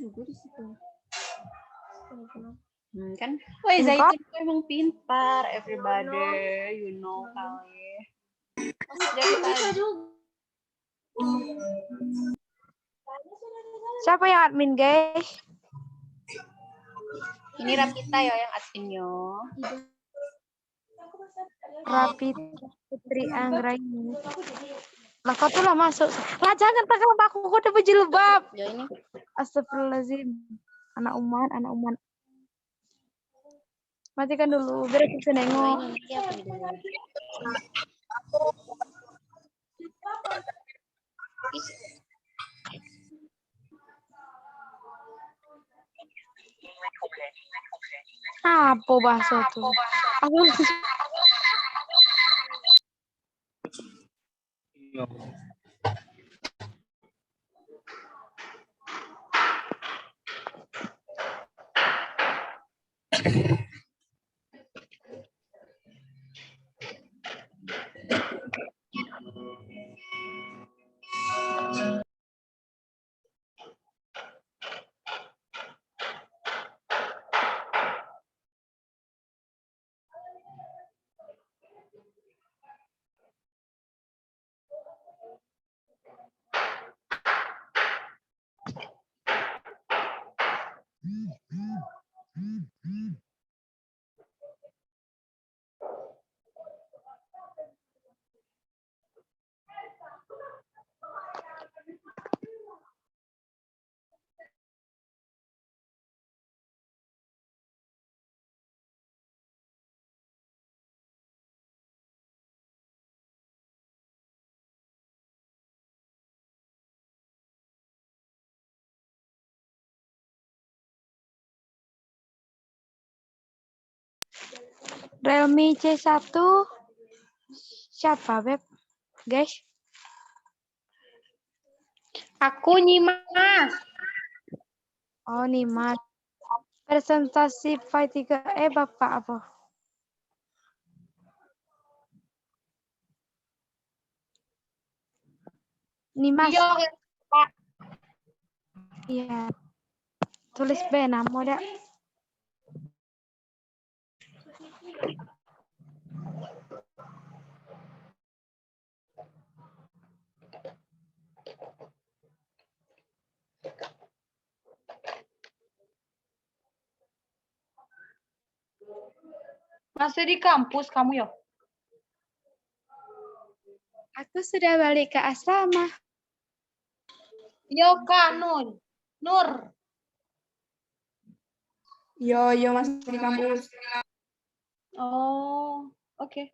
juga di situ. Kan, woi Zaitun itu emang pintar, everybody, you know kali. Siapa yang admin, guys? Ini Rapita ya yang admin yo. Rapita Putri Anggraini. Lah kau tuh lah masuk. Lah jangan tekan aku udah berjilbab. Ya ini. Astagfirullahaladzim. Anak umat. Matikan dulu, biar aku bisa nengok. Apa bahasa tuh? Aku Realme C1 siapa, Beb? Guys, Aku Nyimas. oh Nimas. Presentasi Pi 3E Bapak apa? Nimas. Pak. Iya. Tulis B nama dah. Masih di kampus kamu ya? Aku sudah balik ke asrama. Yo Kak Nur. Yo masih di kampus. Oh, oke.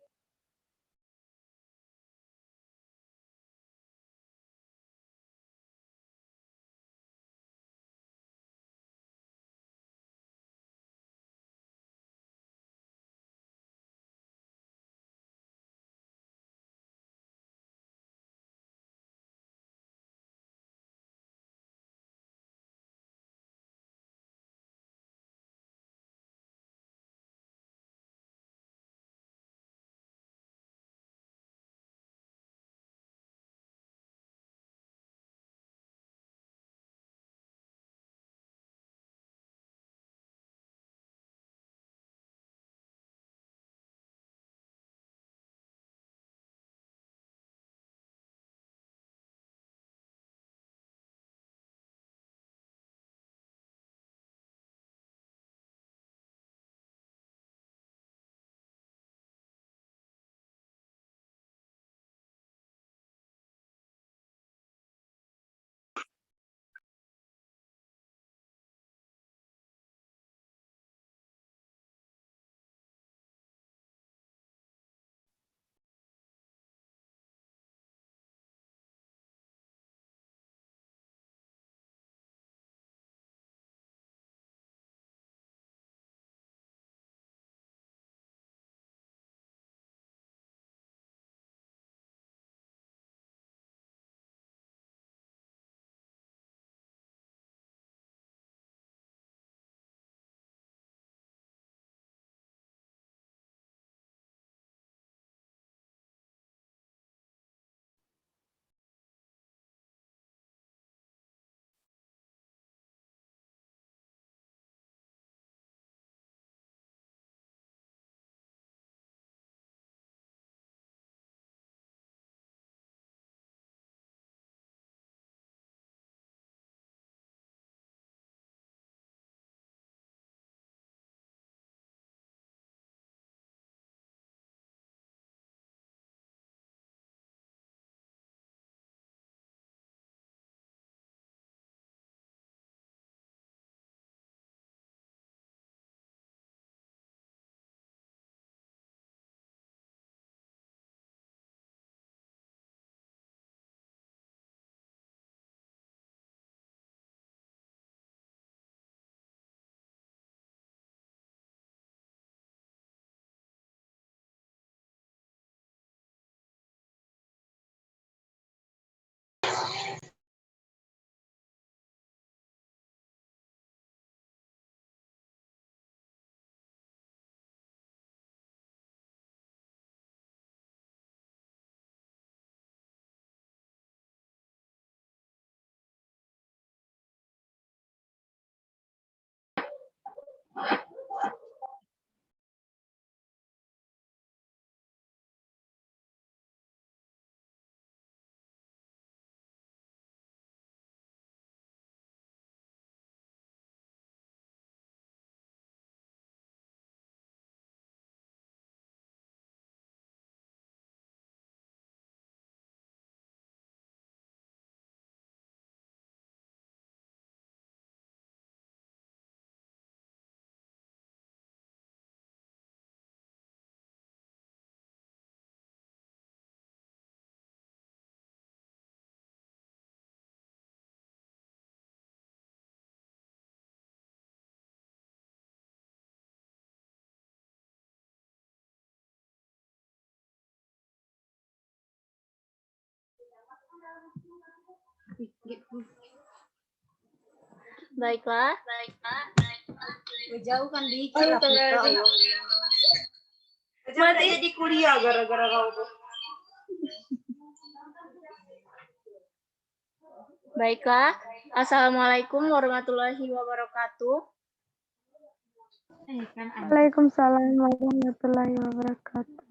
Baiklah. Jauh kan dikit. Mati jadi kuliah gara-gara kau tuh. Baiklah. Assalamualaikum warahmatullahi wabarakatuh. Waalaikumsalam warahmatullahi wabarakatuh.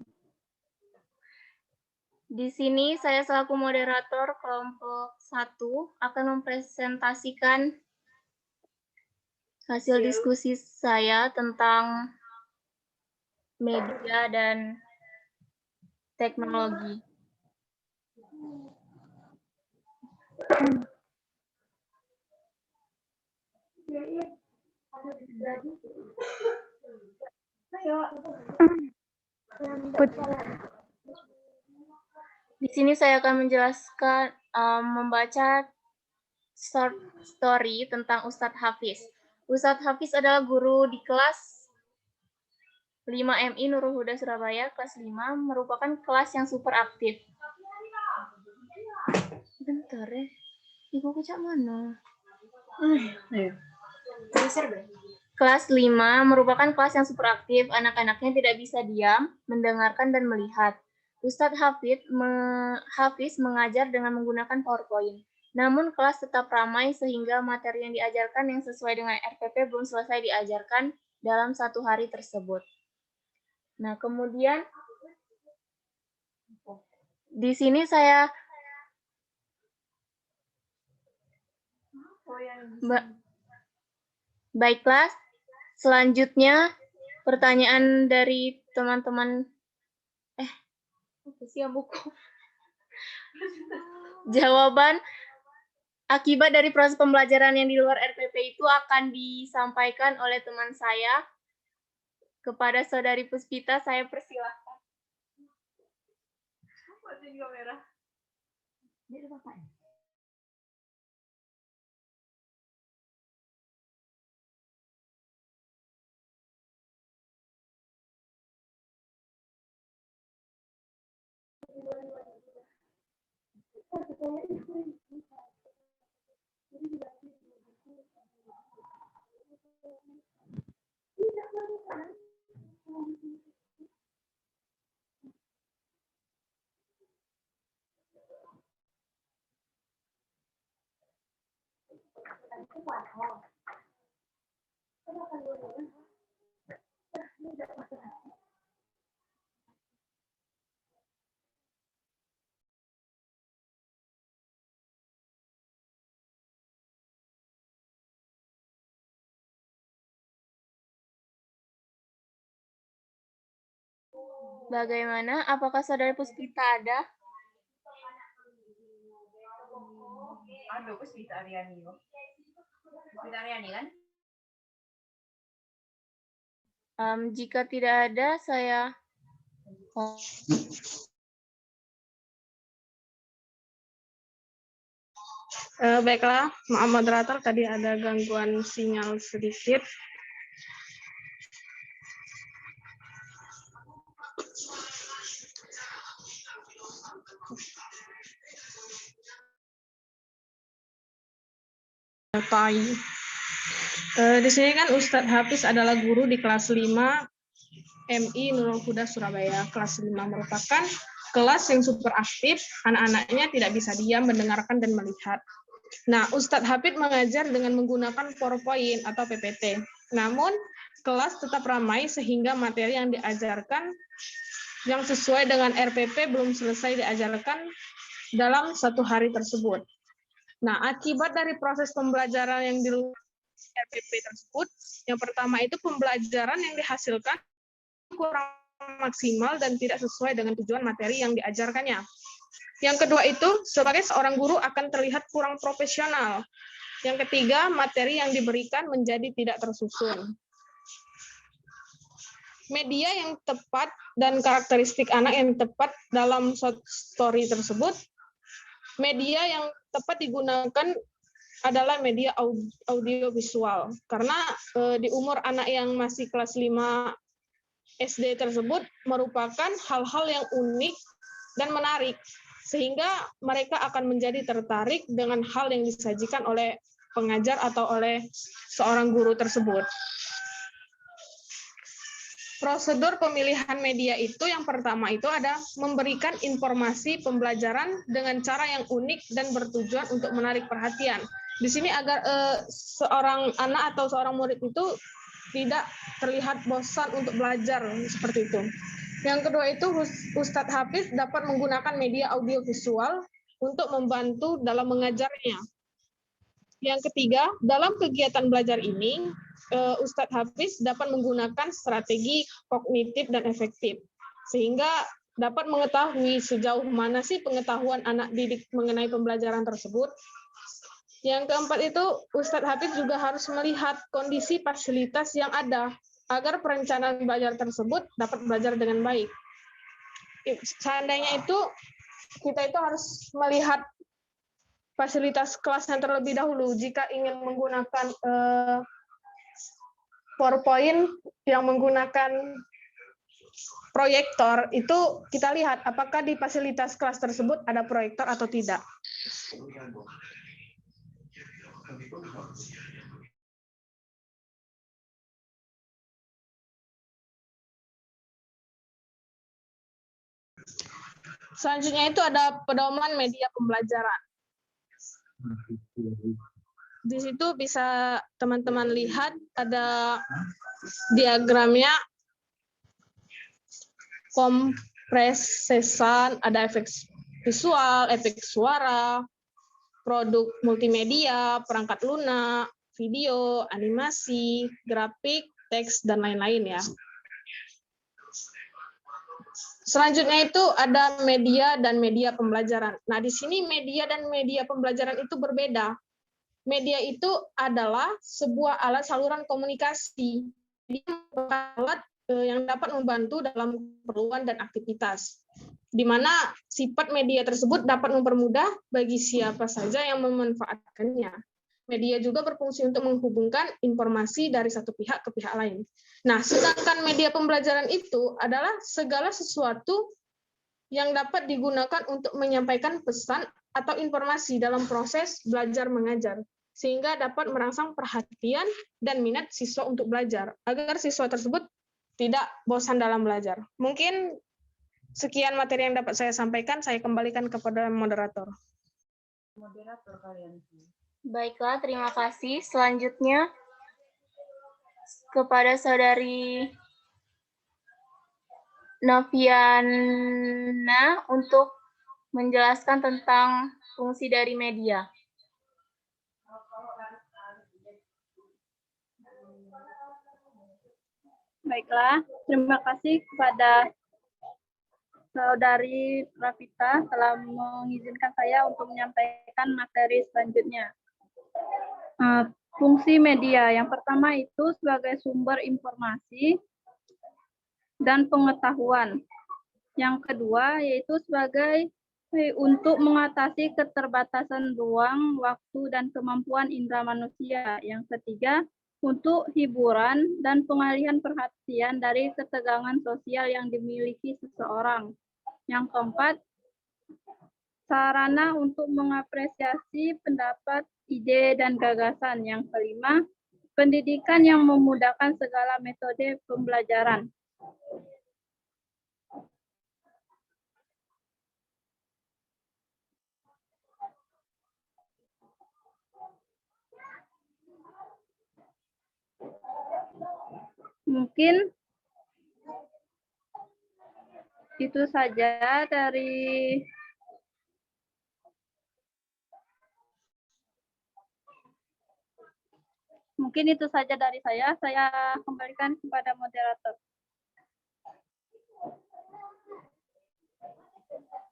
Di sini saya selaku moderator kelompok 1 akan mempresentasikan hasil diskusi saya tentang media dan teknologi. Di sini saya akan menjelaskan, membaca short story tentang Ustadz Hafiz. Ustadz Hafiz adalah guru di kelas 5 MI Nurul Huda Surabaya, kelas 5, merupakan kelas yang super aktif. Bentar ya, ibu kecak mana? Kelas 5 merupakan kelas yang super aktif, anak-anaknya tidak bisa diam, mendengarkan dan melihat. Ustadz Hafiz mengajar dengan menggunakan PowerPoint. Namun kelas tetap ramai sehingga materi yang diajarkan yang sesuai dengan RPP belum selesai diajarkan dalam 1 hari tersebut. Nah, kemudian di sini saya baiklah, selanjutnya pertanyaan dari teman-teman jawaban akibat dari proses pembelajaran yang di luar RPP itu akan disampaikan oleh teman saya kepada Saudari Puspita. Saya persilahkan. Bagaimana? Apakah Saudari Puspita ada? Aduh, Puspita Aryani. Puspita Aryani kan? Jika tidak ada, saya Baiklah, maaf moderator, tadi ada gangguan sinyal sedikit. Di sini kan Ustadz Hafiz adalah guru di kelas 5 MI Nurul Huda Surabaya. Kelas 5 merupakan kelas yang super aktif, anak-anaknya tidak bisa diam, mendengarkan dan melihat. Nah, Ustadz Hafiz mengajar dengan menggunakan PowerPoint atau PPT. Namun, kelas tetap ramai sehingga materi yang diajarkan yang sesuai dengan RPP belum selesai diajarkan dalam satu hari tersebut. Nah, akibat dari proses pembelajaran yang di luar RPP tersebut, yang pertama itu pembelajaran yang dihasilkan kurang maksimal dan tidak sesuai dengan tujuan materi yang diajarkannya. Yang kedua itu, sebagai seorang guru akan terlihat kurang profesional. Yang ketiga, materi yang diberikan menjadi tidak tersusun. Media yang tepat dan karakteristik anak yang tepat dalam short story tersebut, media yang tepat digunakan adalah media audio visual. Karena di umur anak yang masih kelas 5 SD tersebut merupakan hal-hal yang unik dan menarik, sehingga mereka akan menjadi tertarik dengan hal yang disajikan oleh pengajar atau oleh seorang guru tersebut. Prosedur pemilihan media itu yang pertama itu ada memberikan informasi pembelajaran dengan cara yang unik dan bertujuan untuk menarik perhatian. Di sini agar seorang anak atau seorang murid itu tidak terlihat bosan untuk belajar seperti itu. Yang kedua itu Ustadz Hafiz dapat menggunakan media audiovisual untuk membantu dalam mengajarnya. Yang ketiga, dalam kegiatan belajar ini, Ustadz Hafiz dapat menggunakan strategi kognitif dan efektif, sehingga dapat mengetahui sejauh mana sih pengetahuan anak didik mengenai pembelajaran tersebut. Yang keempat itu, Ustadz Hafiz juga harus melihat kondisi fasilitas yang ada, agar perencanaan belajar tersebut dapat belajar dengan baik. Seandainya itu, kita itu harus melihat fasilitas kelasnya terlebih dahulu jika ingin menggunakan PowerPoint yang menggunakan proyektor, itu kita lihat apakah di fasilitas kelas tersebut ada proyektor atau tidak. Selanjutnya itu ada pedoman media pembelajaran. Di situ bisa teman-teman lihat ada diagramnya, kompresesan, ada efek visual, efek suara, produk multimedia, perangkat lunak, video, animasi, grafik, teks, dan lain-lain ya. Selanjutnya itu ada media dan media pembelajaran. Nah, di sini media dan media pembelajaran itu berbeda. Media itu adalah sebuah alat saluran komunikasi. Dia merupakan alat yang dapat membantu dalam keperluan dan aktivitas, di mana sifat media tersebut dapat mempermudah bagi siapa saja yang memanfaatkannya. Media juga berfungsi untuk menghubungkan informasi dari satu pihak ke pihak lain. Nah, sedangkan media pembelajaran itu adalah segala sesuatu yang dapat digunakan untuk menyampaikan pesan atau informasi dalam proses belajar mengajar, sehingga dapat merangsang perhatian dan minat siswa untuk belajar, agar siswa tersebut tidak bosan dalam belajar. Mungkin sekian materi yang dapat saya sampaikan, saya kembalikan kepada moderator. Moderator kalian. Baiklah, terima kasih. Selanjutnya kepada Saudari Noviana untuk menjelaskan tentang fungsi dari media. Baiklah, terima kasih kepada Saudari Rafita telah mengizinkan saya untuk menyampaikan materi selanjutnya. Fungsi media yang pertama itu sebagai sumber informasi dan pengetahuan. Yang kedua yaitu sebagai untuk mengatasi keterbatasan ruang, waktu, dan kemampuan indera manusia. Yang ketiga, untuk hiburan dan pengalihan perhatian dari ketegangan sosial yang dimiliki seseorang. Yang keempat, sarana untuk mengapresiasi pendapat, ide, dan gagasan. Yang kelima, pendidikan yang memudahkan segala metode pembelajaran. Mungkin itu saja dari saya. Saya kembalikan kepada moderator.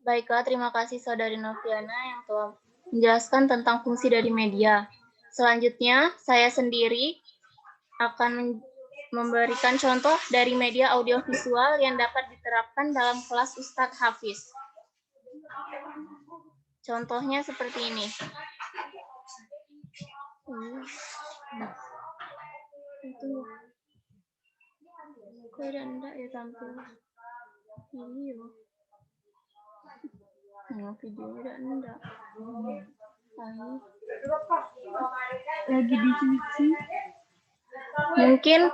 Baiklah, terima kasih Saudari Noviana yang telah menjelaskan tentang fungsi dari media. Selanjutnya, saya sendiri akan memberikan contoh dari media audiovisual yang dapat diterapkan dalam kelas Ustadz Hafiz. Contohnya seperti ini. Itu kok ada enggak ya tampil video? Video ada enggak? Lagi di cuci. Mungkin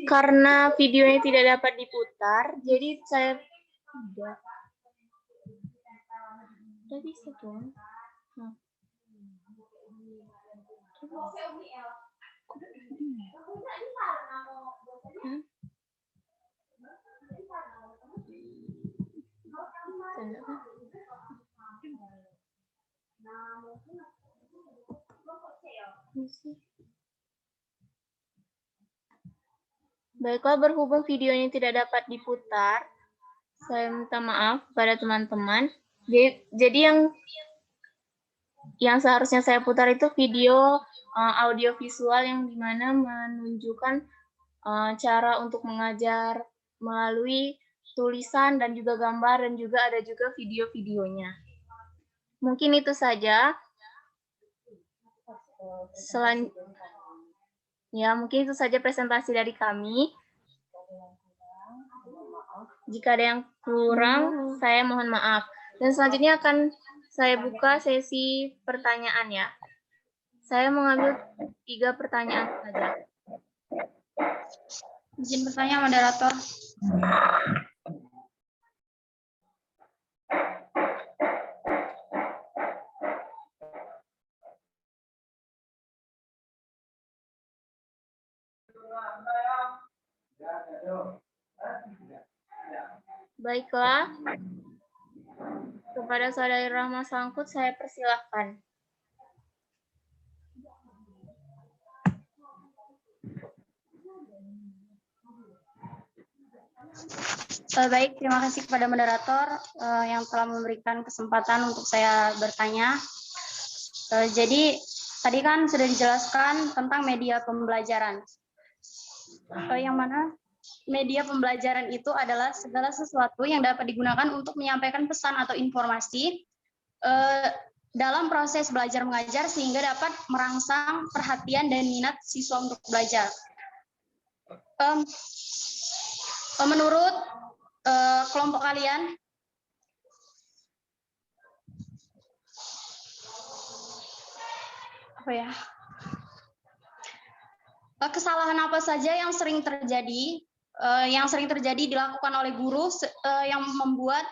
karena videonya tidak dapat diputar, jadi saya tidak. Udah bisa dong. Nah. Baiklah, berhubung videonya tidak dapat diputar, saya minta maaf kepada teman-teman. Jadi yang seharusnya saya putar itu video audio visual yang dimana menunjukkan cara untuk mengajar melalui tulisan dan juga gambar, dan juga ada juga video-videonya. Mungkin itu saja. Mungkin itu saja presentasi dari kami. Jika ada yang kurang, saya mohon maaf. Dan selanjutnya akan saya buka sesi pertanyaan ya. Saya mengambil 3 pertanyaan saja. Izin bertanya, moderator. Baiklah, kepada Saudari Rahma Sangkut saya persilahkan. Baik, terima kasih kepada moderator yang telah memberikan kesempatan untuk saya bertanya. Jadi tadi kan sudah dijelaskan tentang media pembelajaran. Yang mana media pembelajaran itu adalah segala sesuatu yang dapat digunakan untuk menyampaikan pesan atau informasi dalam proses belajar mengajar sehingga dapat merangsang perhatian dan minat siswa untuk belajar. Menurut kelompok kalian, kesalahan apa saja yang sering terjadi dilakukan oleh guru yang membuat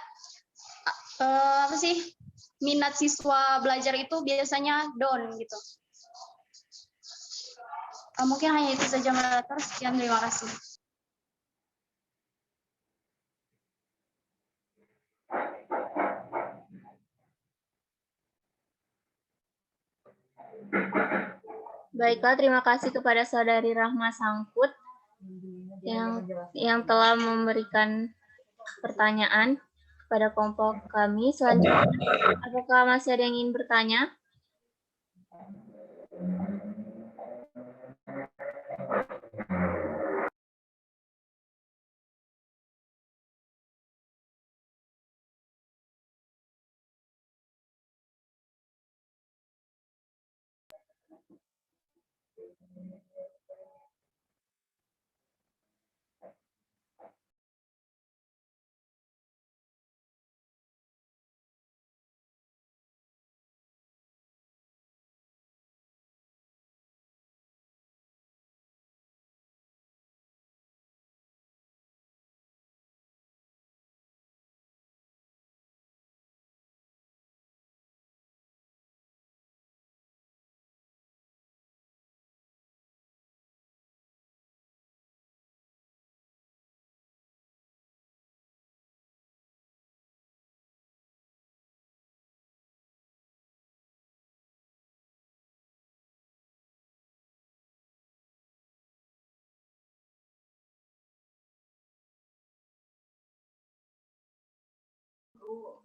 minat siswa belajar itu biasanya down gitu. Mungkin hanya itu saja, moderator. Sekian, terima kasih. Baiklah, terima kasih kepada Saudari Rahma Sangkut yang telah memberikan pertanyaan kepada kelompok kami. Selanjutnya, apakah masih ada yang ingin bertanya?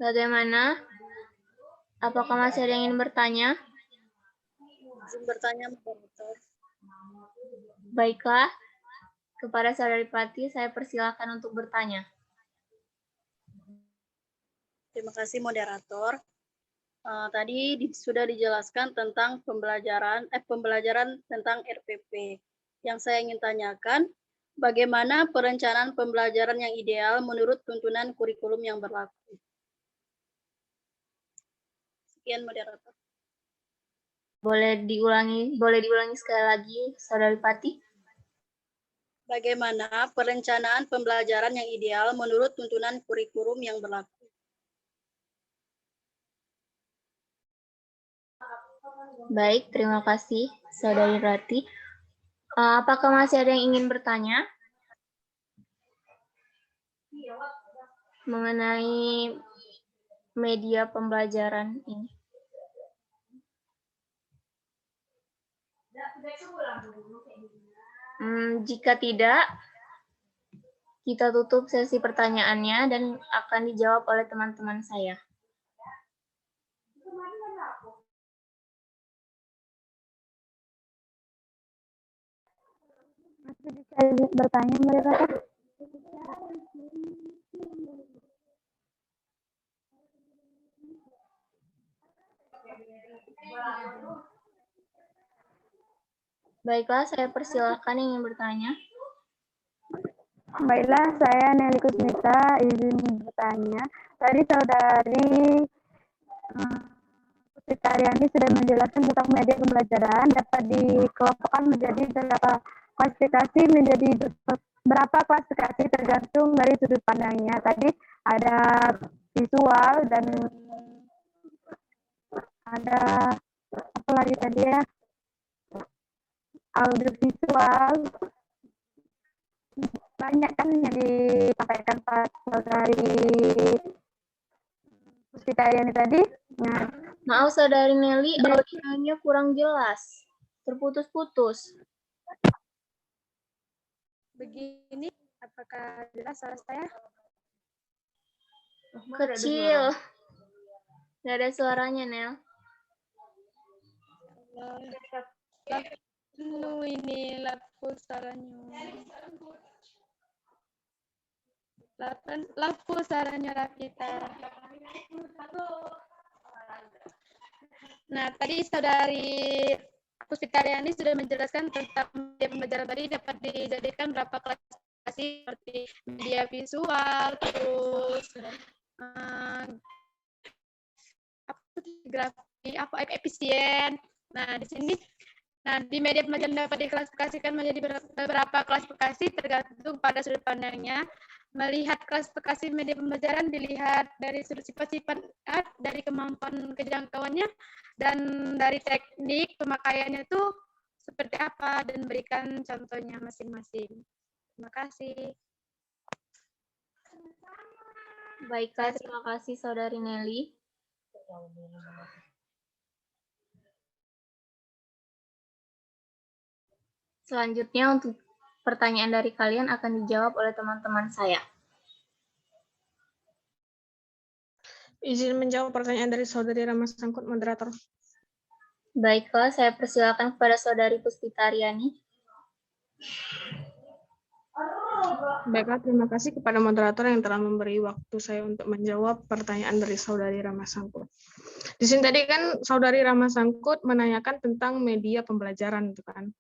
Bagaimana? Apakah masih ada yang ingin bertanya? Izin bertanya, moderator. Baiklah, kepada Saudari Pati, saya persilakan untuk bertanya. Terima kasih, moderator. Tadi sudah dijelaskan tentang pembelajaran tentang RPP. Yang saya ingin tanyakan, bagaimana perencanaan pembelajaran yang ideal menurut tuntunan kurikulum yang berlaku? Sekian, moderator. Boleh diulangi sekali lagi, Saudari Pati? Bagaimana perencanaan pembelajaran yang ideal menurut tuntunan kurikulum yang berlaku? Baik, terima kasih, Saudari Rati. Apakah masih ada yang ingin bertanya mengenai media pembelajaran ini? Jika tidak, kita tutup sesi pertanyaannya dan akan dijawab oleh teman-teman saya. Masih bisa bertanya, moderator? Baiklah, saya persilahkan yang ingin bertanya. Baiklah, saya Nelly Kusmita, izin bertanya. Tadi Saudari Putri sudah menjelaskan tentang media pembelajaran dapat dikelompokkan menjadi berapa klasifikasi tergantung dari sudut pandangnya. Tadi ada visual dan ada apa lagi tadi ya? Audiovisual. Banyak kan yang disampaikan Pak Saudari Puspitariani tadi. Nah, maaf Saudari Nelly, audionya kurang jelas, terputus-putus. Begini, apakah jelas suara saya? Kecil. Nggak ada suaranya, Nel. Ini lapu suaranya. Lapu suaranya Rapita. Nah, tadi Saudari Puspitariani sudah menjelaskan tentang media pembelajaran tadi dapat dijadikan berapa klasifikasi seperti media visual, terus efisien. Nah, di media pembelajaran dapat diklasifikasikan menjadi beberapa klasifikasi tergantung pada sudut pandangnya. Melihat klasifikasi media pembelajaran dilihat dari sudut sifat-sifat, dari kemampuan kejangkauannya, dan dari teknik pemakaiannya itu seperti apa, dan berikan contohnya masing-masing. Terima kasih. Baiklah, terima kasih Saudari Nelly. Selanjutnya untuk pertanyaan dari kalian akan dijawab oleh teman-teman saya. Izin menjawab pertanyaan dari Saudari Rama Sangkut, moderator. Baiklah, saya persilakan kepada Saudari Puspitariani. Baiklah, terima kasih kepada moderator yang telah memberi waktu saya untuk menjawab pertanyaan dari Saudari Rama Sangkut. Di sini tadi kan Saudari Rama Sangkut menanyakan tentang media pembelajaran, itu kan.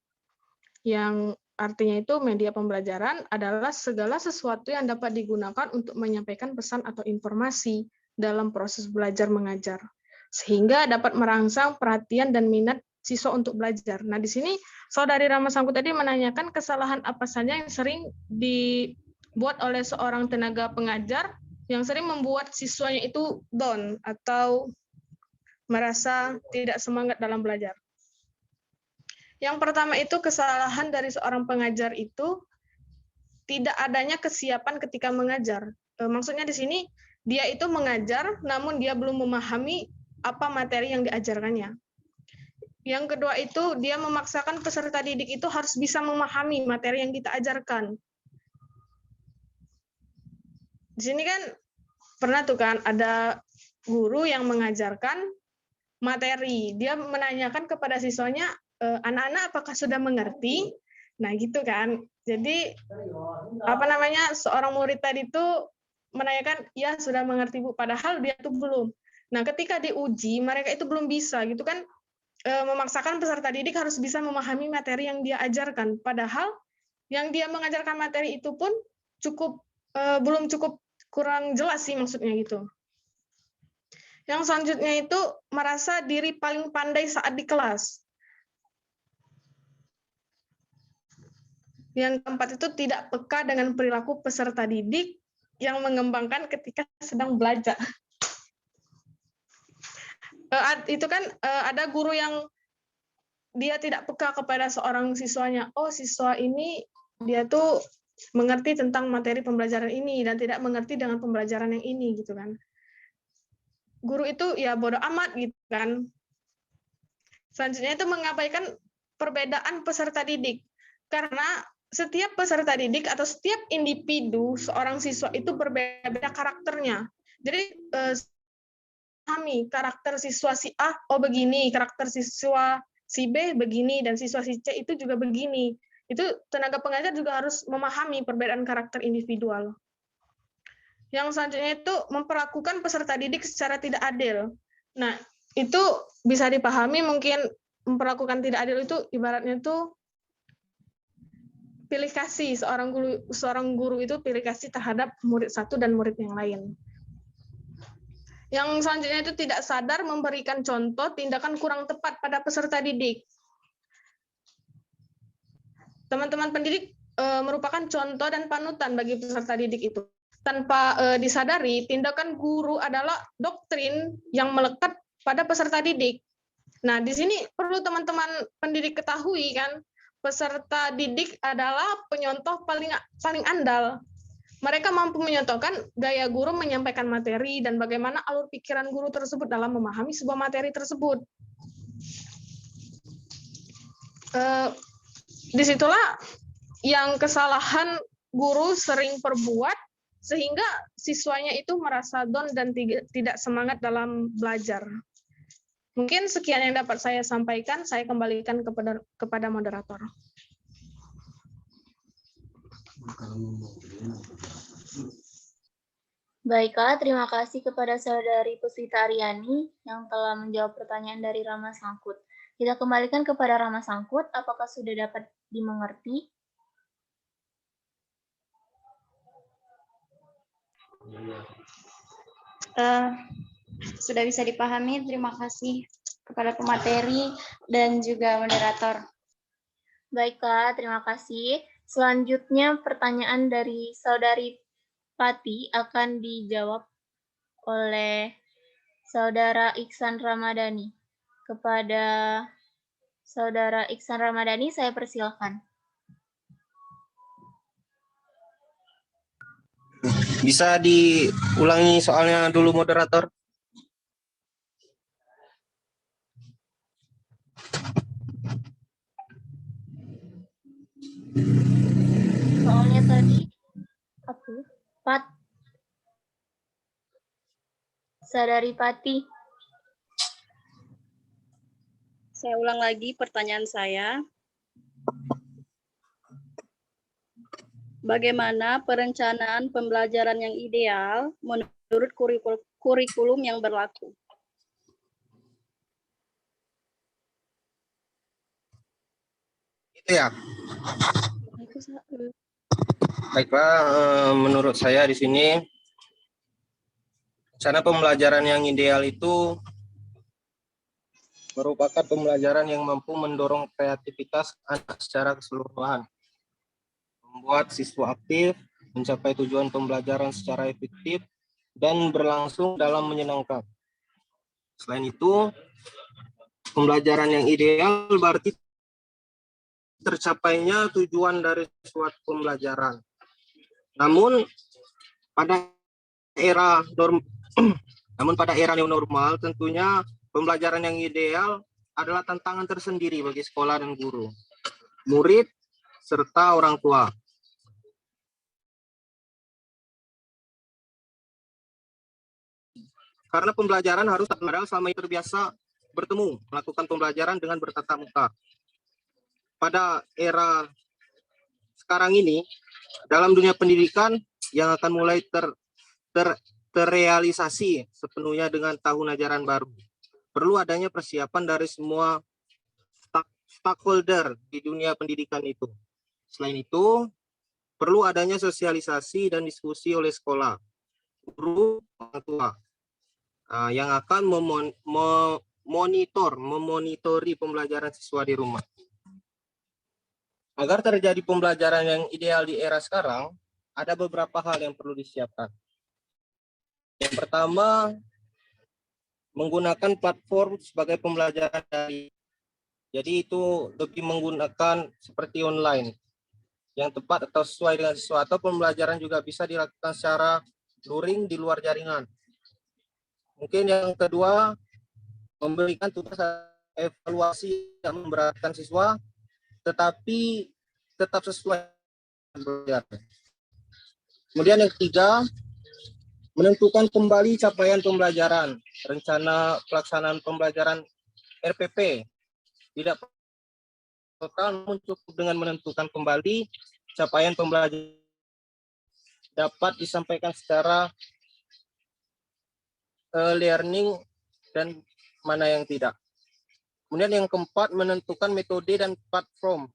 Yang artinya itu media pembelajaran adalah segala sesuatu yang dapat digunakan untuk menyampaikan pesan atau informasi dalam proses belajar mengajar, sehingga dapat merangsang perhatian dan minat siswa untuk belajar. Nah, di sini Saudari Rama Sangkut tadi menanyakan kesalahan apa saja yang sering dibuat oleh seorang tenaga pengajar yang sering membuat siswanya itu down atau merasa tidak semangat dalam belajar. Yang pertama itu kesalahan dari seorang pengajar itu tidak adanya kesiapan ketika mengajar. Maksudnya di sini dia itu mengajar namun dia belum memahami apa materi yang diajarkannya. Yang kedua itu dia memaksakan peserta didik itu harus bisa memahami materi yang kita ajarkan. Di sini kan pernah tuh kan ada guru yang mengajarkan materi. Dia menanyakan kepada siswanya, anak-anak apakah sudah mengerti? Nah, gitu kan. Jadi seorang murid tadi itu menanyakan, ya sudah mengerti Bu, padahal dia tuh belum. Nah, ketika diuji mereka itu belum bisa gitu kan, memaksakan peserta didik harus bisa memahami materi yang dia ajarkan, padahal yang dia mengajarkan materi itu pun belum cukup, kurang jelas sih maksudnya gitu. Yang selanjutnya itu merasa diri paling pandai saat di kelas. Yang keempat itu tidak peka dengan perilaku peserta didik yang mengembangkan ketika sedang belajar. Itu kan ada guru yang dia tidak peka kepada seorang siswanya. Oh, siswa ini dia tuh mengerti tentang materi pembelajaran ini dan tidak mengerti dengan pembelajaran yang ini gitu kan. Guru itu ya bodoh amat gitu kan. Selanjutnya itu mengabaikan perbedaan peserta didik. Karena setiap peserta didik atau setiap individu seorang siswa itu berbeda-beda karakternya. Jadi pahami karakter siswa si A, oh begini, karakter siswa si B begini, dan siswa si C itu juga begini. Itu tenaga pengajar juga harus memahami perbedaan karakter individual. Yang selanjutnya itu memperlakukan peserta didik secara tidak adil. Nah, itu bisa dipahami mungkin memperlakukan tidak adil itu ibaratnya itu pilih kasih, seorang guru itu pilih kasih terhadap murid satu dan murid yang lain. Yang selanjutnya itu tidak sadar memberikan contoh tindakan kurang tepat pada peserta didik. Teman-teman pendidik merupakan contoh dan panutan bagi peserta didik itu. Tanpa disadari, tindakan guru adalah doktrin yang melekat pada peserta didik. Nah, di sini perlu teman-teman pendidik ketahui kan, peserta didik adalah penyontoh paling andal. Mereka mampu menyontohkan gaya guru menyampaikan materi dan bagaimana alur pikiran guru tersebut dalam memahami sebuah materi tersebut. Disitulah yang kesalahan guru sering perbuat, sehingga siswanya itu merasa down dan tidak semangat dalam belajar. Mungkin sekian yang dapat saya sampaikan, saya kembalikan kepada moderator. Baiklah, terima kasih kepada Saudari Puspita Aryani yang telah menjawab pertanyaan dari Rama Sangkut. Kita kembalikan kepada Rama Sangkut, apakah sudah dapat dimengerti? Sudah bisa dipahami, terima kasih kepada pemateri dan juga moderator. Baiklah, terima kasih. Selanjutnya pertanyaan dari Saudari Pati akan dijawab oleh Saudara Iksan Ramadhani. Kepada Saudara Iksan Ramadhani, saya persilakan. Bisa diulangi soalnya dulu, moderator? Soalnya tadi, Saudari Pati. Saya ulang lagi pertanyaan saya. Bagaimana perencanaan pembelajaran yang ideal menurut kurikulum yang berlaku? Itu ya. Baiklah, menurut saya di sini rencana pembelajaran yang ideal itu merupakan pembelajaran yang mampu mendorong kreativitas anak secara keseluruhan, membuat siswa aktif, mencapai tujuan pembelajaran secara efektif, dan berlangsung dalam menyenangkan. Selain itu, pembelajaran yang ideal berarti tercapainya tujuan dari suatu pembelajaran. Namun pada era new normal, tentunya pembelajaran yang ideal adalah tantangan tersendiri bagi sekolah dan guru, murid, serta orang tua. Karena pembelajaran harus padahal selama ini terbiasa bertemu, melakukan pembelajaran dengan bertatap muka. Pada era sekarang ini, dalam dunia pendidikan yang akan mulai terrealisasi sepenuhnya dengan tahun ajaran baru, perlu adanya persiapan dari semua stakeholder di dunia pendidikan itu. Selain itu, perlu adanya sosialisasi dan diskusi oleh sekolah, guru, orang tua, yang akan memonitori pembelajaran siswa di rumah. Agar terjadi pembelajaran yang ideal di era sekarang, ada beberapa hal yang perlu disiapkan. Yang pertama, menggunakan platform sebagai pembelajaran daring. Jadi itu lebih menggunakan seperti online, yang tepat atau sesuai dengan siswa, atau pembelajaran juga bisa dilakukan secara luring di luar jaringan. Mungkin yang kedua, memberikan tugas evaluasi yang memberatkan siswa, tetapi tetap sesuai dengan belajar. Kemudian yang ketiga, menentukan kembali capaian pembelajaran, rencana pelaksanaan pembelajaran RPP, tidak total, namun cukup dengan menentukan kembali capaian pembelajaran dapat disampaikan secara learning dan mana yang tidak. Kemudian yang keempat, menentukan metode dan platform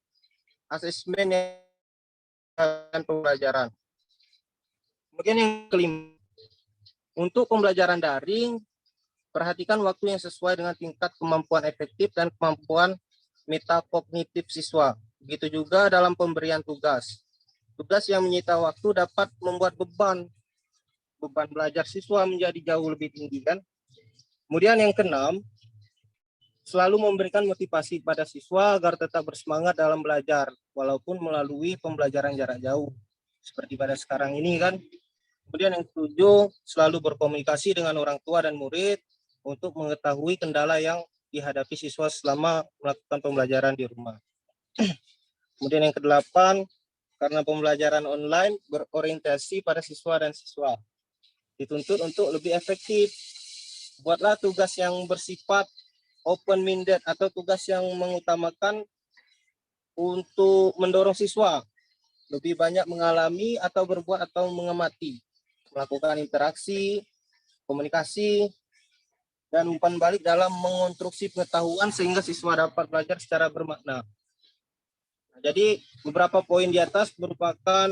asesmen yang pembelajaran. Kemudian yang kelima, untuk pembelajaran daring, perhatikan waktu yang sesuai dengan tingkat kemampuan efektif dan kemampuan metakognitif siswa. Begitu juga dalam pemberian tugas. Tugas yang menyita waktu dapat membuat beban belajar siswa menjadi jauh lebih tinggi, kan? Kemudian yang keenam, selalu memberikan motivasi pada siswa agar tetap bersemangat dalam belajar, walaupun melalui pembelajaran jarak jauh, seperti pada sekarang ini, kan? Kemudian yang ketujuh, selalu berkomunikasi dengan orang tua dan murid untuk mengetahui kendala yang dihadapi siswa selama melakukan pembelajaran di rumah. Kemudian yang kedelapan, karena pembelajaran online berorientasi pada siswa dan siswa, dituntut untuk lebih efektif. Buatlah tugas yang bersifat open-minded atau tugas yang mengutamakan untuk mendorong siswa lebih banyak mengalami atau berbuat atau mengamati, melakukan interaksi, komunikasi, dan umpan balik dalam mengonstruksi pengetahuan sehingga siswa dapat belajar secara bermakna. Jadi beberapa poin di atas merupakan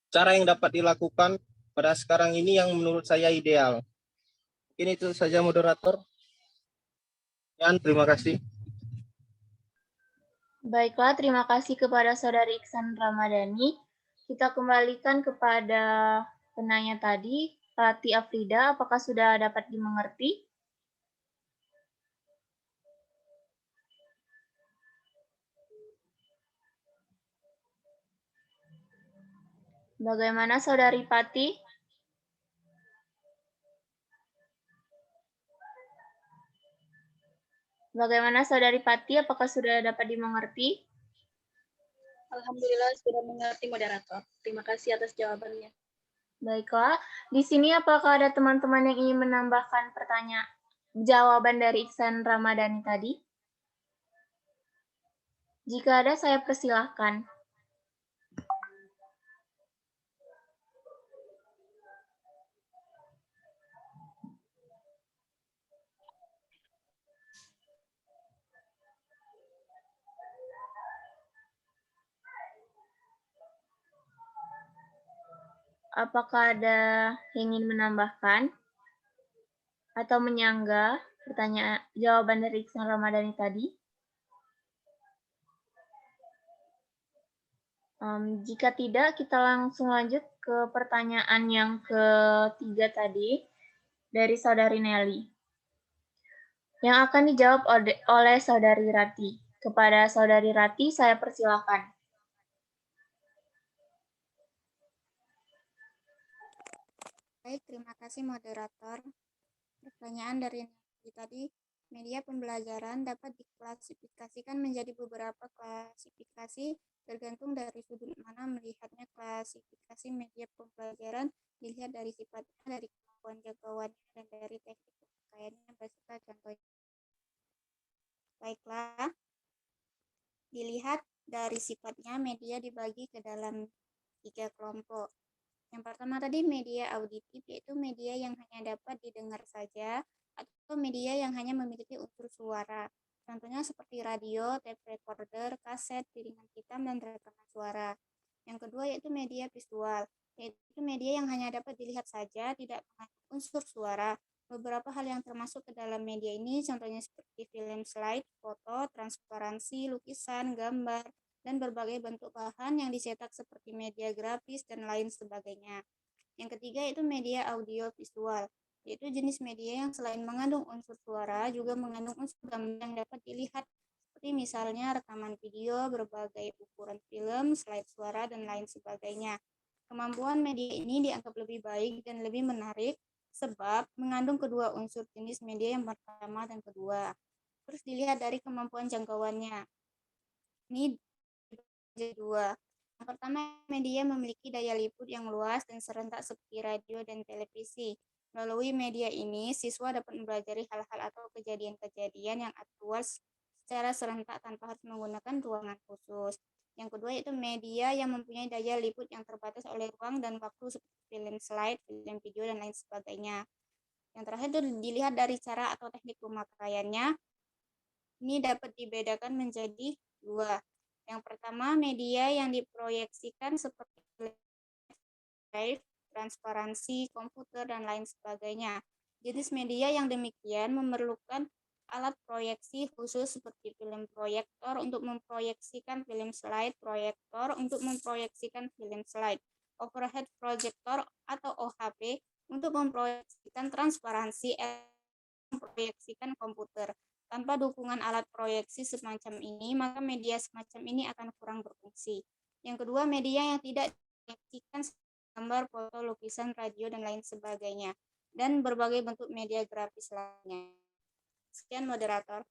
cara yang dapat dilakukan pada sekarang ini yang menurut saya ideal. Mungkin itu saja moderator. Dan terima kasih. Baiklah, terima kasih kepada Saudari Iksan Ramadhani. Kita kembalikan kepada penanya tadi, Rati Afrida, apakah sudah dapat dimengerti? Bagaimana Saudari Pati? Bagaimana Saudari Pati, apakah sudah dapat dimengerti? Alhamdulillah sudah mengerti moderator. Terima kasih atas jawabannya. Baiklah, di sini apakah ada teman-teman yang ingin menambahkan pertanyaan jawaban dari Iksan Ramadhani tadi? Jika ada, saya persilahkan. Apakah ada yang ingin menambahkan atau menyanggah pertanyaan jawaban dari Iksan Ramadhani tadi? Jika tidak, kita langsung lanjut ke pertanyaan yang ketiga tadi dari Saudari Nelly. Yang akan dijawab oleh Saudari Rati. Kepada Saudari Rati, saya persilakan. Baik, terima kasih moderator. Pertanyaan dari tadi, media pembelajaran dapat diklasifikasikan menjadi beberapa klasifikasi tergantung dari sudut mana melihatnya. Klasifikasi media pembelajaran dilihat dari sifatnya, dari kemampuan jangkauannya, dan dari teknik pemakaiannya beserta contohnya. Baiklah, dilihat dari sifatnya, media dibagi ke dalam 3 kelompok. Yang pertama tadi media auditif, yaitu media yang hanya dapat didengar saja, atau media yang hanya memiliki unsur suara. Contohnya seperti radio, tape recorder, kaset, piringan hitam, dan rekaman suara. Yang kedua yaitu media visual, yaitu media yang hanya dapat dilihat saja, tidak mengandung unsur suara. Beberapa hal yang termasuk ke dalam media ini contohnya seperti film slide, foto, transparansi, lukisan, gambar, dan berbagai bentuk bahan yang dicetak seperti media grafis dan lain sebagainya. Yang ketiga yaitu media audio visual, yaitu jenis media yang selain mengandung unsur suara juga mengandung unsur gambar yang dapat dilihat seperti misalnya rekaman video, berbagai ukuran film, slide suara, dan lain sebagainya. Kemampuan media ini dianggap lebih baik dan lebih menarik sebab mengandung kedua unsur jenis media yang pertama dan kedua. Terus dilihat dari kemampuan jangkauannya. Ini dua. Yang pertama, media memiliki daya liput yang luas dan serentak seperti radio dan televisi. Melalui media ini, siswa dapat mempelajari hal-hal atau kejadian-kejadian yang aktual secara serentak tanpa harus menggunakan ruangan khusus. Yang kedua yaitu media yang mempunyai daya liput yang terbatas oleh ruang dan waktu seperti film slide, film video, dan lain sebagainya. Yang terakhir itu dilihat dari cara atau teknik pemakaiannya. Ini dapat dibedakan menjadi dua. Yang pertama, media yang diproyeksikan seperti live, transparansi, komputer, dan lain sebagainya. Jenis media yang demikian memerlukan alat proyeksi khusus seperti film proyektor untuk memproyeksikan film slide, proyektor untuk memproyeksikan film slide, overhead projector atau OHP untuk memproyeksikan transparansi, memproyeksikan komputer. Tanpa dukungan alat proyeksi semacam ini, maka media semacam ini akan kurang berfungsi. Yang kedua, media yang tidak diproyeksikan gambar, foto, lukisan, radio, dan lain sebagainya, dan berbagai bentuk media grafis lainnya. Sekian moderator.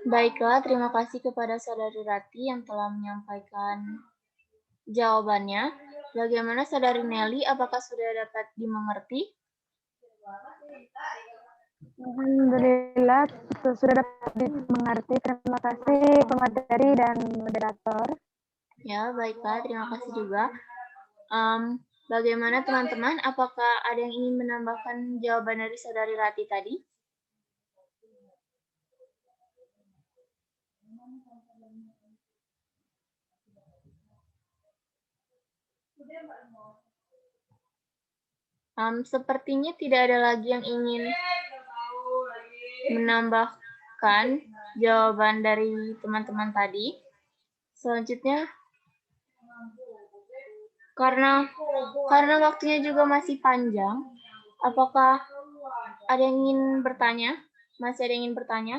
Baiklah, terima kasih kepada Saudari Rati yang telah menyampaikan jawabannya. Bagaimana Saudari Nelly, apakah sudah dapat dimengerti? Alhamdulillah sudah dapat dimengerti. Terima kasih pemateri dan moderator. Ya, baiklah, terima kasih juga. Bagaimana teman-teman, apakah ada yang ingin menambahkan jawaban dari Saudari Rati tadi? Sepertinya tidak ada lagi yang ingin menambahkan jawaban dari teman-teman tadi. Selanjutnya, karena waktunya juga masih panjang, apakah ada yang ingin bertanya? Masih ada yang ingin bertanya?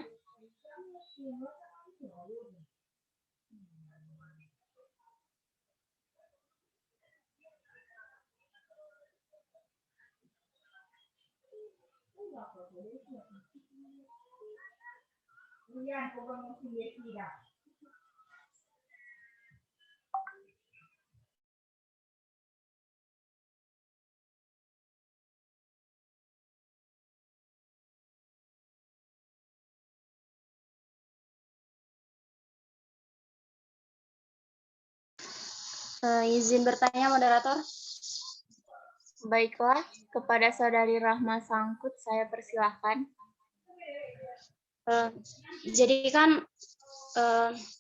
Izin bertanya, moderator. Baiklah, kepada Saudari Rahma Sangkut, saya persilahkan. Jadi kan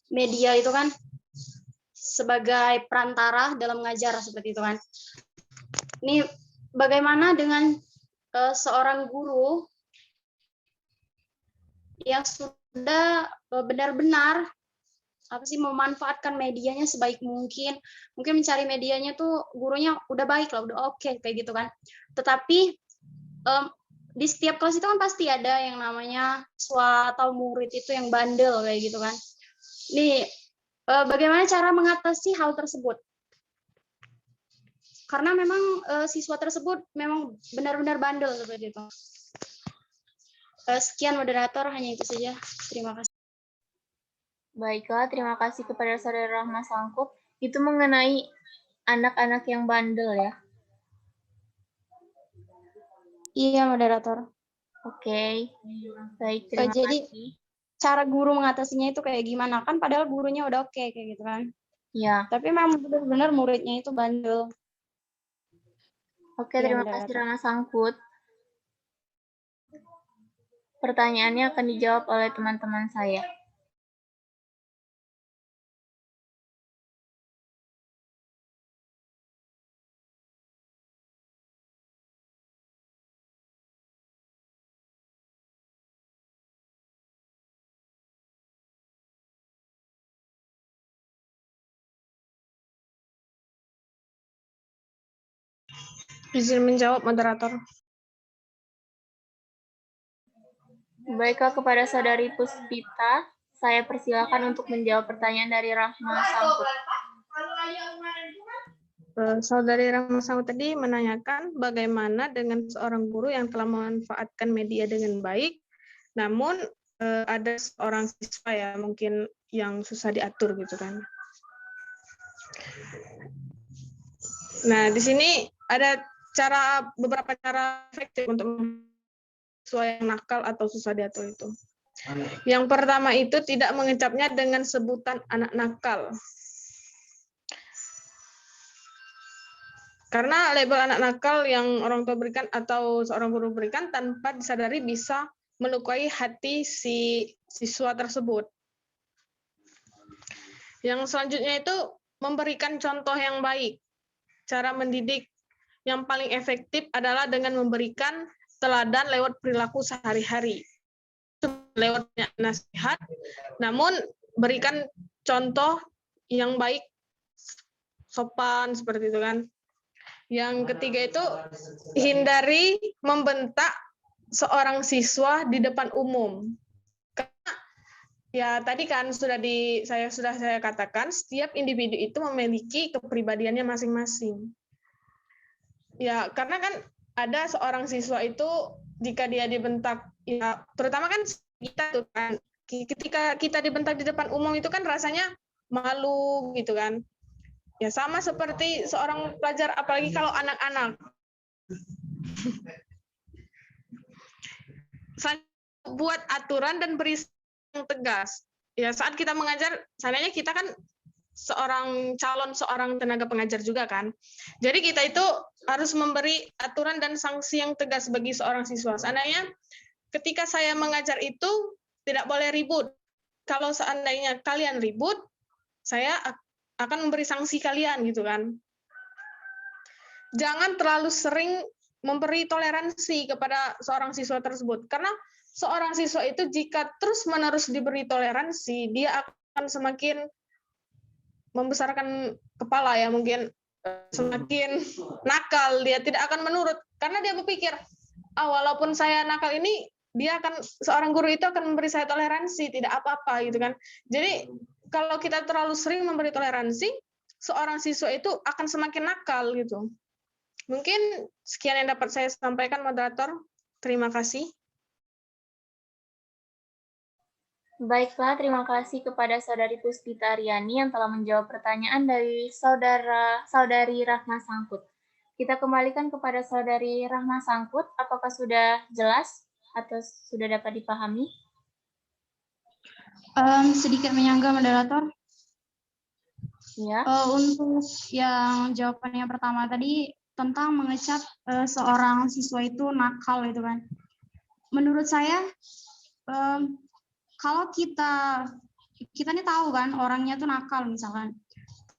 media itu kan sebagai perantara dalam mengajar seperti itu kan. Ini bagaimana dengan seorang guru yang sudah benar-benar memanfaatkan medianya sebaik mungkin mencari medianya tuh gurunya udah baik lah, udah oke kayak gitu kan. Tetapi di setiap kelas itu kan pasti ada yang namanya siswa atau murid itu yang bandel kayak gitu kan. Nih, bagaimana cara mengatasi hal tersebut? Karena memang siswa tersebut memang benar-benar bandel seperti itu. Sekian moderator, hanya itu saja. Terima kasih. Baiklah, terima kasih kepada Saudara Rahma Sangkut. Itu mengenai anak-anak yang bandel ya. Iya, moderator. Oke. Baik, terima Jadi kasih. cara guru mengatasinya itu kayak gimana? Kan padahal gurunya udah oke kayak gitu kan. Ya. Tapi memang benar-benar muridnya itu bandel. Oke, Iya, terima kasih moderator. Rana Sangkut. Pertanyaannya akan dijawab oleh teman-teman saya. Izin menjawab, moderator. Baiklah, kepada Saudari Puspita, saya persilakan untuk menjawab pertanyaan dari Rahma Sangkut. Saudari Rahma Sangkut tadi menanyakan bagaimana dengan seorang guru yang telah memanfaatkan media dengan baik, namun ada seorang siswa ya mungkin yang susah diatur gitu kan. Nah, di sini ada beberapa cara efektif untuk siswa yang nakal atau susah diatur itu. Yang pertama itu tidak mengecapnya dengan sebutan anak nakal. Karena label anak nakal yang orang tua berikan atau seorang guru berikan tanpa disadari bisa melukai hati si siswa tersebut. Yang selanjutnya itu memberikan contoh yang baik. Cara mendidik yang paling efektif adalah dengan memberikan teladan lewat perilaku sehari-hari. Lewat nasihat, namun berikan contoh yang baik, sopan, seperti itu kan. Yang ketiga itu hindari membentak seorang siswa di depan umum. Karena ya tadi kan saya katakan setiap individu itu memiliki kepribadiannya masing-masing. Ya, karena kan ada seorang siswa itu jika dia dibentak, ya terutama kan kita tuh kan, ketika kita dibentak di depan umum itu kan rasanya malu gitu kan. Ya sama seperti seorang pelajar, apalagi kalau anak-anak. Buat aturan dan beri yang tegas. Ya saat kita mengajar, seandainya kita kan seorang tenaga pengajar juga kan. Jadi kita itu harus memberi aturan dan sanksi yang tegas bagi seorang siswa. Seandainya ketika saya mengajar itu tidak boleh ribut. Kalau seandainya kalian ribut, saya akan memberi sanksi kalian gitu kan. Jangan terlalu sering memberi toleransi kepada seorang siswa tersebut. Karena seorang siswa itu jika terus-menerus diberi toleransi, dia akan semakin membesarkan kepala ya, mungkin semakin nakal, dia tidak akan menurut karena dia berpikir walaupun saya nakal ini seorang guru itu akan memberi saya toleransi, tidak apa-apa gitu kan. Jadi kalau kita terlalu sering memberi toleransi, seorang siswa itu akan semakin nakal gitu. Mungkin sekian yang dapat saya sampaikan, moderator. Terima kasih. Baiklah, terima kasih kepada Saudari Puspita Aryani yang telah menjawab pertanyaan dari Saudari Rahma Sangkut. Kita kembalikan kepada Saudari Rahma Sangkut, apakah sudah jelas atau sudah dapat dipahami? Sedikit menyangga, moderator. Ya. Untuk yang jawaban yang pertama tadi tentang mengecap seorang siswa itu nakal itu kan. Menurut saya kalau kita nih tahu kan orangnya tuh nakal misalkan,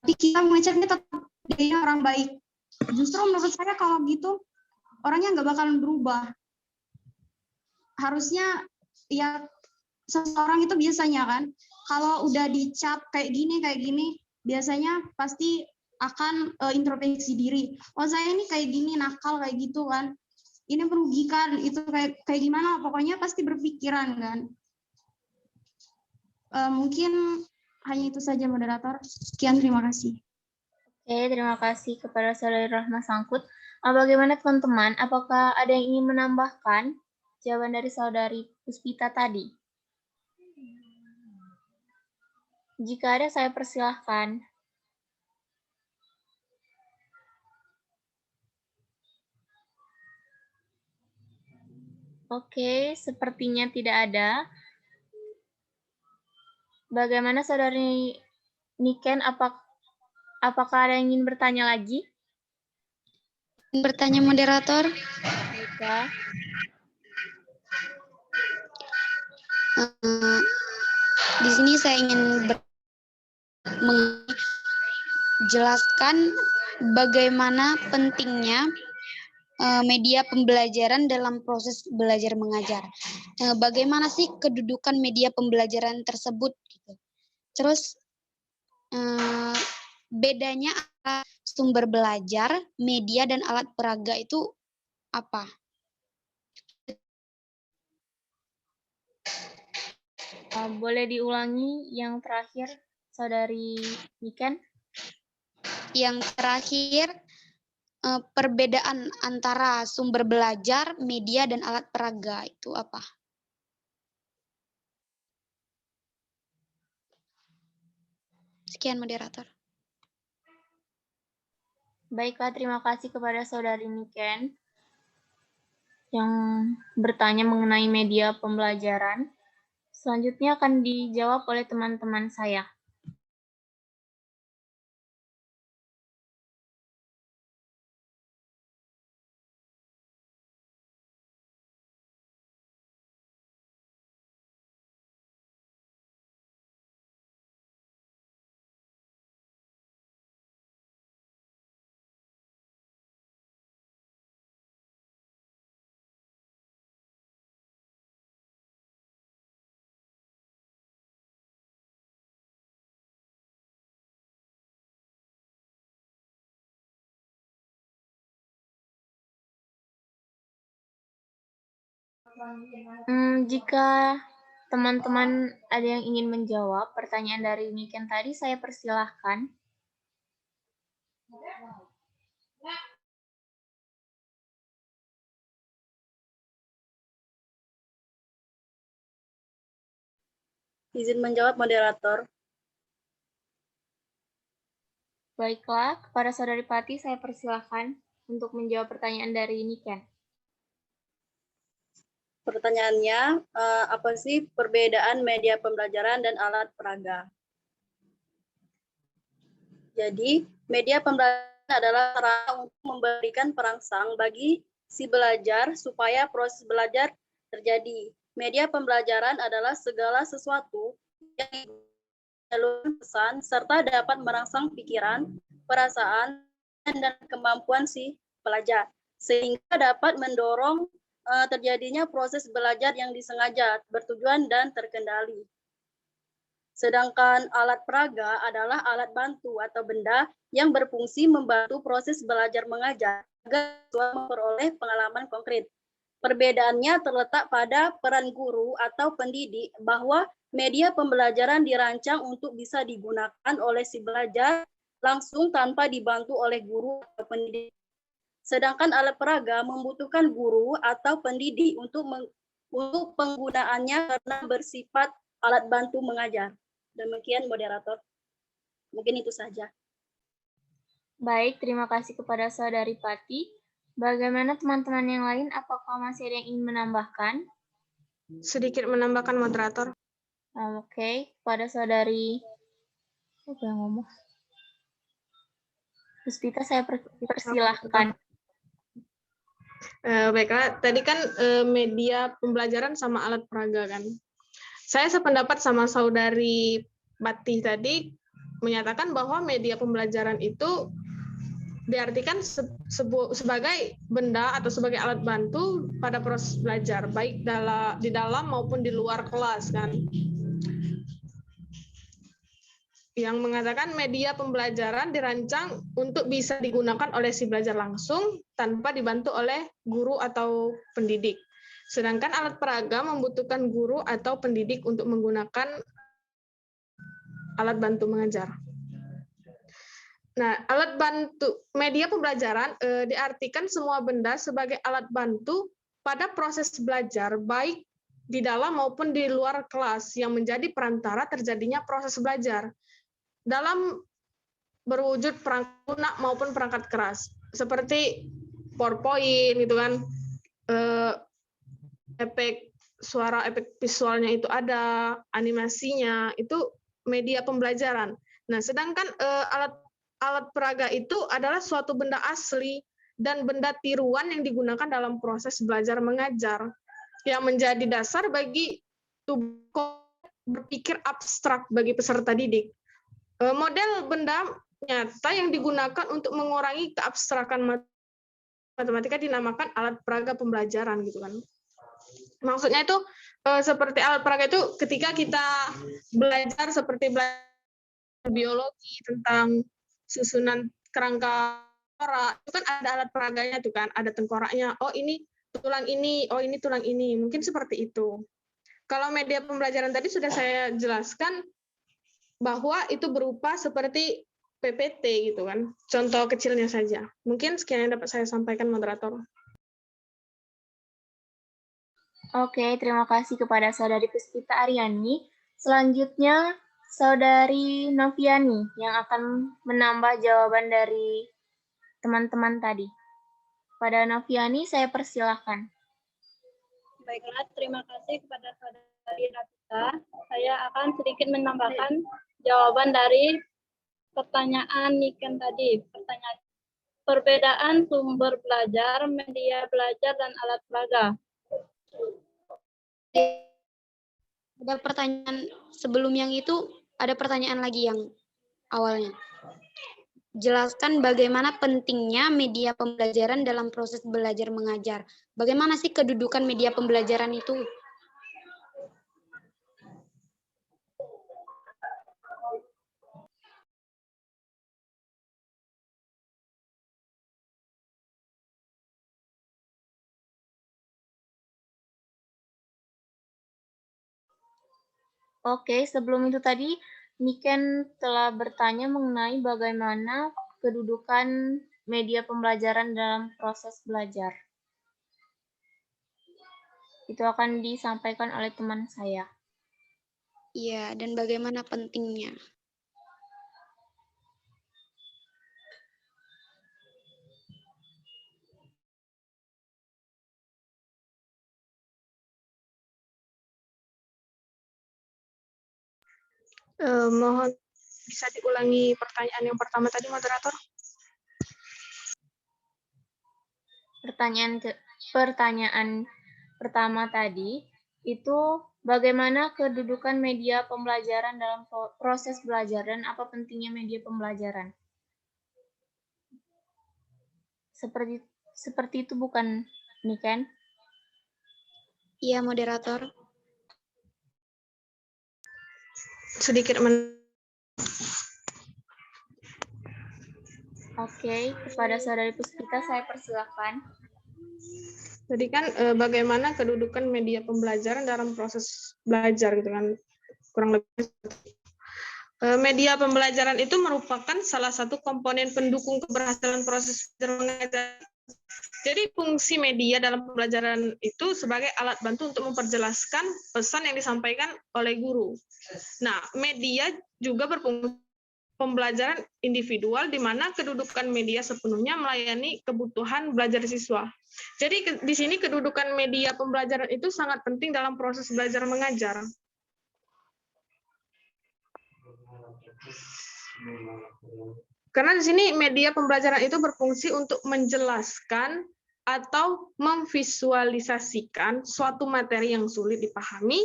tapi kita mengecapnya tetap dia orang baik. Justru menurut saya kalau gitu orangnya nggak bakalan berubah. Harusnya ya seseorang itu biasanya kan kalau udah dicap kayak gini biasanya pasti akan introspeksi diri. Oh saya ini kayak gini nakal kayak gitu kan. Ini merugikan itu kayak gimana, pokoknya pasti berpikiran kan. Mungkin hanya itu saja, moderator. Sekian, terima kasih. Oke, terima kasih kepada Saudari Rahma Sangkut. Bagaimana teman-teman? Apakah ada yang ingin menambahkan jawaban dari Saudari Puspita tadi? Jika ada, saya persilahkan. Oke, sepertinya tidak ada. Bagaimana Saudari Niken, apakah ada yang ingin bertanya lagi? Bertanya moderator. Baiklah. Di sini saya ingin menjelaskan bagaimana pentingnya media pembelajaran dalam proses belajar mengajar. Bagaimana sih kedudukan media pembelajaran tersebut? Gitu. Terus bedanya antara sumber belajar, media, dan alat peraga itu apa? Boleh diulangi yang terakhir, Saudari Niken? Yang terakhir, perbedaan antara sumber belajar, media, dan alat peraga itu apa? Sekian moderator. Baiklah, terima kasih kepada Saudari Niken yang bertanya mengenai media pembelajaran. Selanjutnya akan dijawab oleh teman-teman saya. Jika teman-teman ada yang ingin menjawab pertanyaan dari Niken tadi, saya persilahkan. Izin menjawab moderator. Baiklah, kepada Saudari Pati saya persilahkan untuk menjawab pertanyaan dari Niken. Pertanyaannya, apa sih perbedaan media pembelajaran dan alat peraga? Jadi, media pembelajaran adalah sarana untuk memberikan perangsang bagi si belajar supaya proses belajar terjadi. Media pembelajaran adalah segala sesuatu yang jalur pesan serta dapat merangsang pikiran, perasaan, dan kemampuan si pelajar, sehingga dapat mendorong terjadinya proses belajar yang disengaja, bertujuan, dan terkendali. Sedangkan alat peraga adalah alat bantu atau benda yang berfungsi membantu proses belajar mengajar agar siswa memperoleh pengalaman konkret. Perbedaannya terletak pada peran guru atau pendidik bahwa media pembelajaran dirancang untuk bisa digunakan oleh si belajar langsung tanpa dibantu oleh guru atau pendidik. Sedangkan alat peraga membutuhkan guru atau pendidik untuk penggunaannya karena bersifat alat bantu mengajar. Demikian moderator. Mungkin itu saja. Baik, terima kasih kepada Saudari Pati. Bagaimana teman-teman yang lain? Apakah masih ada yang ingin menambahkan? Sedikit menambahkan moderator. Oke, kepada Saudari siapa yang ngomong? Puspita, saya persilahkan. Baiklah, tadi kan media pembelajaran sama alat peraga kan. Saya sependapat sama Saudari Pati tadi menyatakan bahwa media pembelajaran itu diartikan sebagai benda atau sebagai alat bantu pada proses belajar, baik di dalam maupun di luar kelas kan. Yang mengatakan media pembelajaran dirancang untuk bisa digunakan oleh si belajar langsung tanpa dibantu oleh guru atau pendidik. Sedangkan alat peraga membutuhkan guru atau pendidik untuk menggunakan alat bantu mengajar. Nah, alat bantu media pembelajaran diartikan semua benda sebagai alat bantu pada proses belajar, baik di dalam maupun di luar kelas yang menjadi perantara terjadinya proses belajar dalam berwujud perangkat lunak maupun perangkat keras, seperti PowerPoint gitu kan, efek suara, efek visualnya itu ada, animasinya, itu media pembelajaran. Nah, sedangkan alat peraga itu adalah suatu benda asli dan benda tiruan yang digunakan dalam proses belajar mengajar, yang menjadi dasar bagi tubuh berpikir abstrak bagi peserta didik. Model benda nyata yang digunakan untuk mengurangi keabstrakan matematika dinamakan alat peraga pembelajaran gitu kan. Maksudnya itu seperti alat peraga itu ketika kita belajar seperti belajar biologi tentang susunan kerangka tengkorak, itu kan ada alat peraganya tuh kan, ada tengkoraknya. Oh ini tulang ini, oh ini tulang ini. Mungkin seperti itu. Kalau media pembelajaran tadi sudah saya jelaskan bahwa itu berupa seperti PPT gitu kan. Contoh kecilnya saja. Mungkin sekian yang dapat saya sampaikan, moderator. Oke, terima kasih kepada Saudari Puspita Aryani. Selanjutnya, Saudari Noviani yang akan menambah jawaban dari teman-teman tadi. Pada Noviani, saya persilahkan. Baiklah, terima kasih kepada Saudari Rapita. Saya akan sedikit menambahkan jawaban dari pertanyaan Niken tadi. Pertanyaan perbedaan sumber belajar, media belajar, dan alat peraga. Ada pertanyaan sebelum yang itu, ada pertanyaan lagi yang awalnya. Jelaskan bagaimana pentingnya media pembelajaran dalam proses belajar mengajar. Bagaimana sih kedudukan media pembelajaran itu? Oke, sebelum itu tadi, Niken telah bertanya mengenai bagaimana kedudukan media pembelajaran dalam proses belajar. Itu akan disampaikan oleh teman saya. Iya, dan bagaimana pentingnya? Mohon bisa diulangi pertanyaan yang pertama tadi, moderator? Pertanyaan pertama tadi itu bagaimana kedudukan media pembelajaran dalam proses belajar dan apa pentingnya media pembelajaran? Seperti itu bukan, Niken? Iya, moderator. Sedikit Oke, kepada Saudari Puspita saya persilakan. Jadi kan bagaimana kedudukan media pembelajaran dalam proses belajar gitu kan, kurang lebih. Media pembelajaran itu merupakan salah satu komponen pendukung keberhasilan proses belajar mengajar. Jadi fungsi media dalam pembelajaran itu sebagai alat bantu untuk memperjelaskan pesan yang disampaikan oleh guru. Nah, media juga berfungsi pembelajaran individual di mana kedudukan media sepenuhnya melayani kebutuhan belajar siswa. Jadi di sini kedudukan media pembelajaran itu sangat penting dalam proses belajar mengajar. Karena di sini media pembelajaran itu berfungsi untuk menjelaskan atau memvisualisasikan suatu materi yang sulit dipahami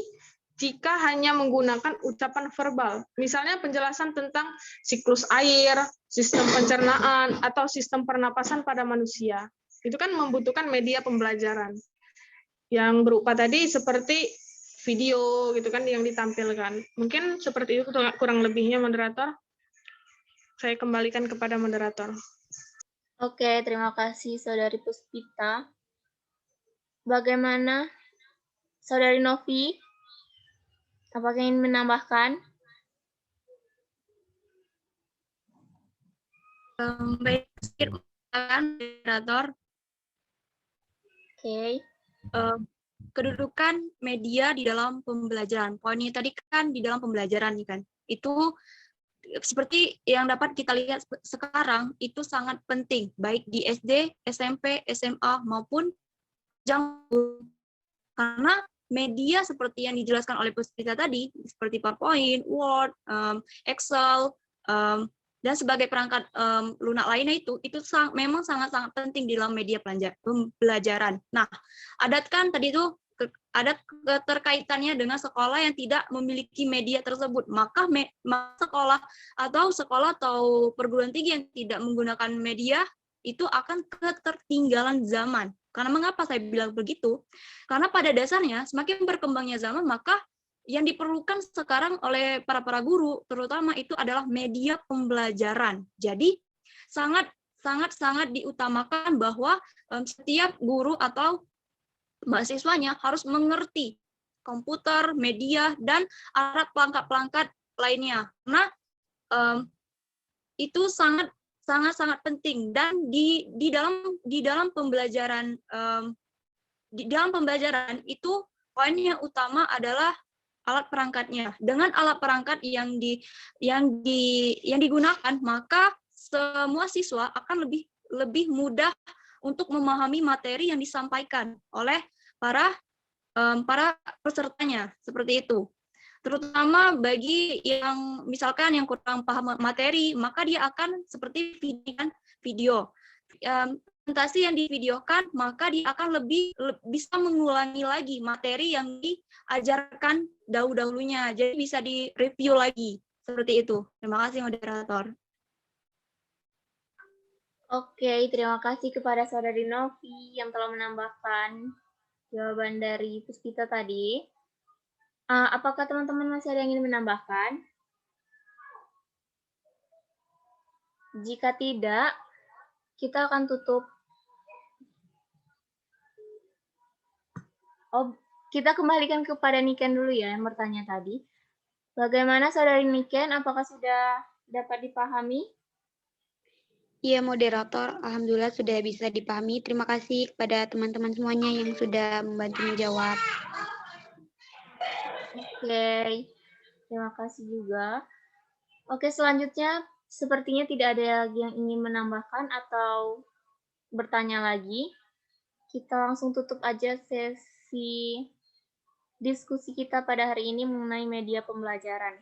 jika hanya menggunakan ucapan verbal. Misalnya penjelasan tentang siklus air, sistem pencernaan, atau sistem pernapasan pada manusia. Itu kan membutuhkan media pembelajaran. Yang berupa tadi seperti video gitu kan yang ditampilkan. Mungkin seperti itu kurang lebihnya, moderator. Saya kembalikan kepada moderator. Oke, terima kasih Saudari Puspita. Bagaimana Saudari Novi? Apakah ingin menambahkan? Baik, moderator. Oke. Kedudukan media di dalam pembelajaran. Poinnya tadi kan di dalam pembelajaran nih kan. Itu seperti yang dapat kita lihat sekarang itu sangat penting baik di SD, SMP, SMA maupun Karena media seperti yang dijelaskan oleh Puspita tadi, seperti PowerPoint, Word, Excel, dan sebagai perangkat lunak lainnya itu memang sangat-sangat penting di dalam media pembelajaran. Nah, kan tadi itu ada keterkaitannya dengan sekolah yang tidak memiliki media tersebut. Maka sekolah atau perguruan tinggi yang tidak menggunakan media itu akan ketertinggalan zaman. Karena mengapa saya bilang begitu? Karena pada dasarnya semakin berkembangnya zaman, maka yang diperlukan sekarang oleh para guru terutama itu adalah media pembelajaran. Jadi sangat diutamakan bahwa setiap guru atau mahasiswanya harus mengerti komputer, media, dan alat pelengkap lainnya. Karena itu sangat penting, dan di dalam pembelajaran itu poinnya utama adalah alat perangkatnya. Dengan alat perangkat yang digunakan, maka semua siswa akan lebih mudah untuk memahami materi yang disampaikan oleh para pesertanya, seperti itu. Terutama bagi yang misalkan yang kurang paham materi, maka dia akan seperti video. Presentasi yang divideokan, maka dia akan lebih bisa mengulangi lagi materi yang diajarkan dahulunya. Jadi bisa direview lagi. Seperti itu. Terima kasih, moderator. Oke, terima kasih kepada Saudari Novi yang telah menambahkan jawaban dari Puspita tadi. Apakah teman-teman masih ada yang ingin menambahkan? Jika tidak, kita akan tutup. Kita kembalikan kepada Niken dulu ya yang bertanya tadi. Bagaimana Saudari Niken? Apakah sudah dapat dipahami? Iya, moderator. Alhamdulillah sudah bisa dipahami. Terima kasih kepada teman-teman semuanya yang sudah membantu menjawab. Oke, terima kasih juga. Oke, selanjutnya sepertinya tidak ada lagi yang ingin menambahkan atau bertanya lagi. Kita langsung tutup aja sesi diskusi kita pada hari ini mengenai media pembelajaran.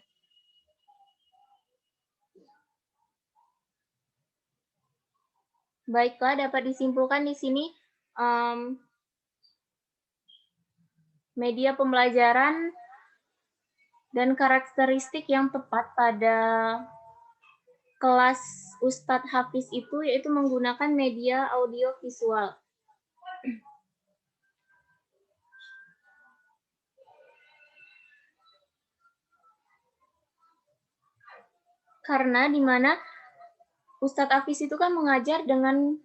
Baiklah, dapat disimpulkan di sini media pembelajaran dan karakteristik yang tepat pada kelas Ustadz Hafiz itu yaitu menggunakan media audio visual. Karena di mana Ustadz Hafiz itu kan mengajar dengan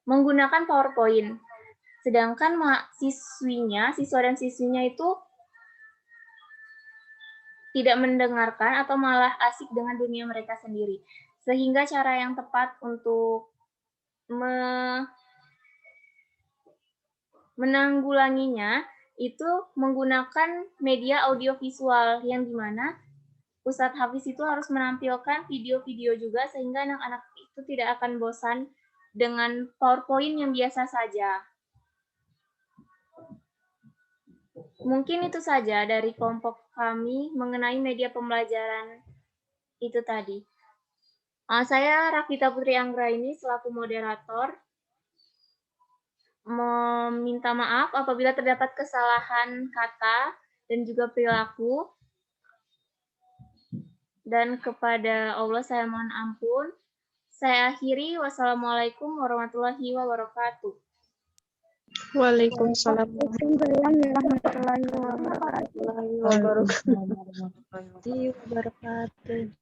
menggunakan PowerPoint. Sedangkan siswa dan siswinya itu tidak mendengarkan atau malah asik dengan dunia mereka sendiri. Sehingga cara yang tepat untuk menanggulanginya itu menggunakan media audiovisual yang dimana Ustadz Hafiz itu harus menampilkan video-video juga sehingga anak-anak itu tidak akan bosan dengan PowerPoint yang biasa saja. Mungkin itu saja dari kelompok kami mengenai media pembelajaran itu tadi. Saya Rafita Putri Anggraini selaku moderator meminta maaf apabila terdapat kesalahan kata dan juga perilaku. Dan kepada Allah saya mohon ampun. Saya akhiri. Wassalamualaikum warahmatullahi wabarakatuh. Waalaikumsalam warahmatullahi wabarakatuh.